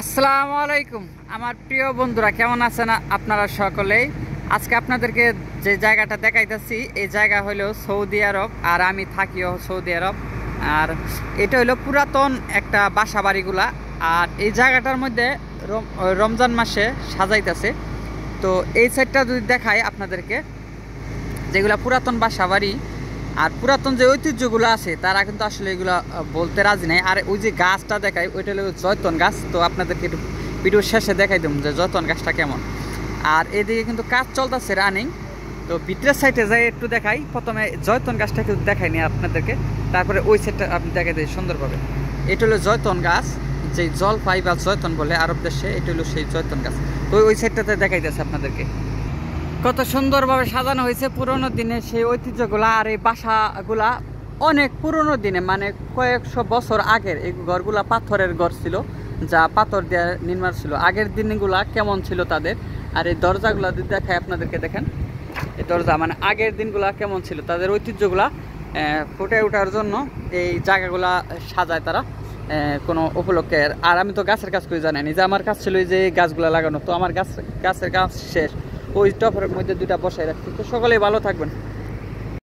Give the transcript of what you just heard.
আসসালামু আলাইকুম আমার প্রিয় বন্ধুরা, কেমন আছেন আপনারা সকলেই। আজকে আপনাদেরকে যে জায়গাটা দেখাইতেছি এই জায়গা হলো সৌদি আরব, আর আমি থাকিও সৌদি আরব। আর এটা হলো পুরাতন একটা বাসা বাড়িগুলা। আর এই জায়গাটার মধ্যে রমজান মাসে সাজাইতেছে। তো এই সাইডটা যদি দেখাই আপনাদেরকে, যেগুলা পুরাতন বাসা বাড়ি আর পুরাতন যে ঐতিহ্যগুলো আছে তারা কিন্তু আসলে এগুলো বলতে রাজি নাই। আর ওই যে গাছটা দেখাই ওইটা হলো জয়তন গাছ। তো আপনাদেরকে একটু ভিডিওর শেষে দেখাই দেবো যে জয়তন গাছটা কেমন। আর এদিকে কিন্তু কাজ চলতেছে রানিং। তো ভিতরের সাইডে যাই একটু দেখাই। প্রথমে জয়তন গাছটা কিন্তু দেখাইনি আপনাদেরকে, তারপরে ওই সাইডটা আপনি দেখাই দেয় সুন্দরভাবে। এটা হলো জয়তন গাছ, যে জলপাই বা জয়তন বলে আরব দেশে, এটা হলো সেই জয়তন গাছ। তো ওই সাইডটাতে দেখাইতেছে আপনাদেরকে কত সুন্দরভাবে সাজানো হয়েছে পুরোনো দিনে সেই ঐতিহ্যগুলা। আর এই বাসাগুলা অনেক পুরোনো দিনে, মানে কয়েকশো বছর আগের এই ঘরগুলা পাথরের ঘর ছিল, যা পাথর দিয়ে নির্মাণ ছিল। আগের দিনগুলা কেমন ছিল তাদের। আর এই দরজাগুলা যদি দেখায় আপনাদেরকে, দেখেন এই দরজা, মানে আগের দিনগুলা কেমন ছিল, তাদের ঐতিহ্যগুলা ফুটে ওঠার জন্য এই জায়গাগুলা সাজায় তারা কোনো উপলক্ষে। আর আমি তো গাছের কাজ করে জানাইনি, যে আমার কাজ ছিল এই যে গাছগুলা লাগানো। তো আমার গাছের কাজ শেষ, ওই টপের মধ্যে দুইটা বসাই রাখছি। তো সকলেই ভালো থাকবেন।